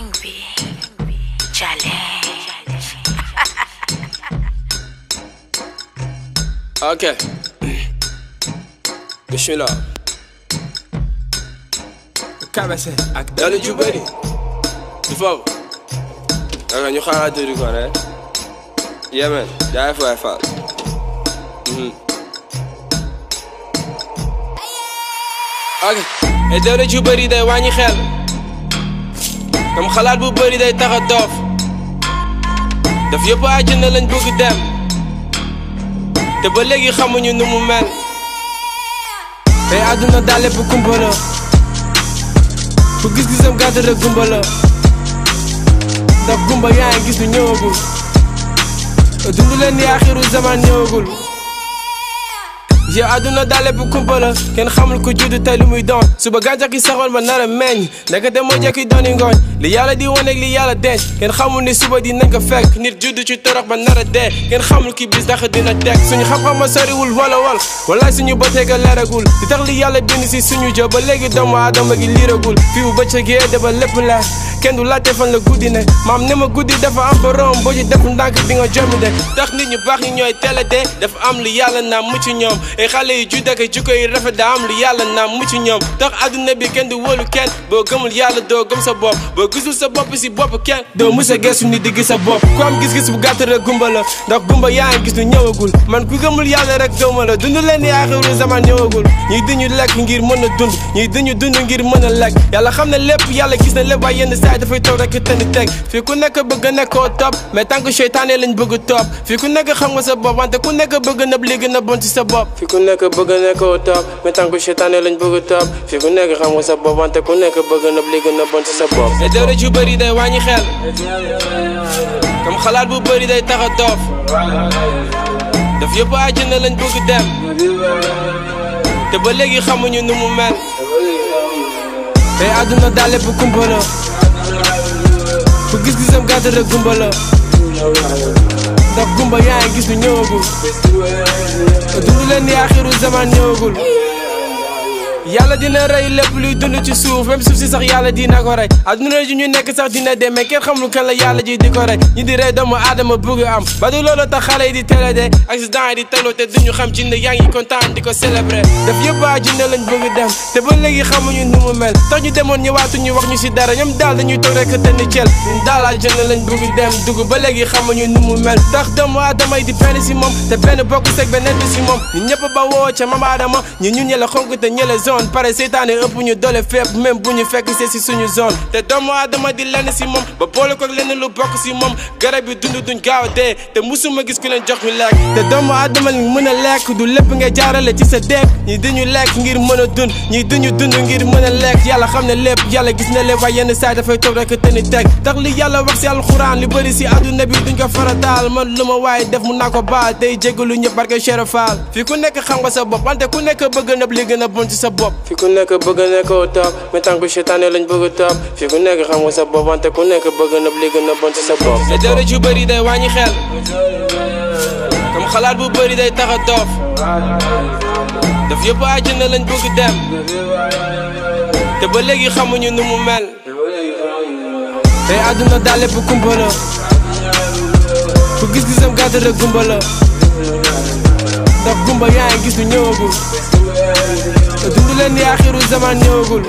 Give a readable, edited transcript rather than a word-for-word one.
King B Challenge. Ok. Bismillah. Kabase ak Dalu ju bëri. Du foofu. Danga ñu xalaat tuuti ko rek. Yemen jaay fay faal. Ok. Et dalu ju bëri day wàññi xel. Comme xalaat bu bëri day tax a doof. Daf yëpp àjjana lañ bëgg dem. Te ba léegi xamuñu nu mu mel. Tey àdduna daal lépp kumpa la. Ku gis-gisam gàtt rek gumba la. Ndax gumba yaa ngi gis lu ñëwagul. Dundu leen ni axiru zaman ñëwagul. yow àdduna daal lépp kumpa la. Kenn xamul ku juddu tey lu muy doon. Suba gàncax gi saxoon ba nar a meññ. Ndekete moo jekki dooni ngooñ. Li yàlla di wane ak li yàlla denc. Kenn xamul ni suba di nañ ko fekk. Nit juddu ci torox ba nar a dee. Kenn xamul ki bis ndax dina teg. Suñu xam-xam ma soriwul wala walaay suñu bëtee ga leeragul. Di tax li yàlla bind si suñu jë ba léegi doomu aadama gi liiragul. Fii bu bëccëgee de ba lépp leer. Kenn du laajte fan la guddi ne. Maam ne ma guddi dafa am borom. Boo ci def ndànk di nga jommi de. Tax nit ñu baax ñi ñooy teel a dee. Dafa am lu yàlla naa mucc ñoom. Ay xale yu judd ak jikko yi rafet daa am lu yàlla naa mucc ñoom. Tax àdduna bi kenn du wóolu kenn. Boo gëmul yàlla doo gëm sa bopp. Boo gisul sa bopp si bopp kenn. Doo mus a gëstu nit di gis sa bopp. Ku am gis-gis bu gàtt rek gumba la. Ndax gumba yaa ngi gis lu ñëwagul. Man ku gëmul yàlla rek gëmma la. Dund leen ni axiru zaman ñëwagul. Ñuy duñu lekk ngir mën a dund. Ñuy duñu dund ngir mën a lekk. Yàlla xam ne lépp yàlla gis na lépp waaye yenn saa dafay toog rek tënd teg. Fii ku nekk bëgg a nekkoo topp. Mais tant que seytaane lañ bëgg topp. Fii ku nekk xam nga sa bopp wante ku nekk bëgg na li gën a bon ci sa bopp. Fii ku nekk bëgg a nekkoo topp. Mais tant que seytaane lañ bëgg topp. Fii ku nekk xam nga sa bopp wante ku nekk bëgg na li gën a bon ci sa bopp. Et dara ju bëri day wàññi xel. Comme xalaat bu bëri day tax a doof. Daf yëpp àjjana lañ bëgg dem. Te ba léegi xamuñu nu mu mel. Tey àdduna daal lépp kumpa la. Ku gis-gisam gàtt rek gumba la. Ndax gumba yaa ngi gis lu ñëwagul. Dundu leen ni axiru zaman ñëwagul. Yàlla dina rey lépp luy dund ci suuf même suuf si sax yàlla dina ko rey. Adduna ji ñu nekk sax dina dem mais kenn xamul kan la yàlla ji di ko rey. Ñi di rey doomu aadama bëgg am ba du loolu tax xale yi di teel a dee. Accident yi di tegloo te duñu xam jinne yaa ngi kontaan di ko célébrer. Daf yëpp jinne lañ bëgg dem te ba léegi xamuñu nu mu mel. Tax ñu demoon ñëwaatuñu wax ñu si dara ñoom daal dañuy toog rek te ni cel. Ñun daal àjjana lañ bëgg dem dugg ba léegi xamuñu nu mu mel. Tax doomu aadama yi di benn si moom te benn bokk seg beneen bi si moom. Ñun ñëpp ba woo ca maam aadama ñun ñële xonk te ñële zone pare seytaane ëpp ñu doole fépp même bu ñu fekk see si suñu zone. Te doomu aadama di lenn si moom ba boole ko lenn lu bokk si moom. Garab yi dund duñ gaaw a dee te musuma gis ku leen jox ñu lekk. Te doomu aadama li mën a lekk du lépp nga jaarale ci sa dekk. Ñi duñu lekk ngir mën a dund ñi duñu dund ngir mën a lekk. Yàlla xam ne lépp yàlla gis na lépp waaye yenn saa dafay toog rek te ni teg. Tax li yàlla wax si alxuraan li bëri si àdduna bi duñ ko farataal. Man lu ma waaye def mun naa ko baal tey jégalu ñëpp barke Cheikh Fall. Fii ku nekk xam nga sa bopp wante ku nekk bëgg na li gën a bon ci sa bopp. Ku nekk bëgg a nekkoo topp mais tant que seytaane lañ bëgg a topp. Fii ku nekk xam nga sa bopp wante ku nekk bëgg na li gën a bon ci sa bopp. Et dara ju bëri day wàññi xel. Comme xalaat bu bëri day tax a doof. Daf yëpp àjjana lañ bëgg dem. Te ba léegi xamuñu nu mu mel. Tey àdduna daal lépp kumpa la. Ku gis-gisam gàtt rek gumba la. Ndax gumba yaa ngi gis lu ñëwagul. Dundu leen ni axiru zaman ñëwagul.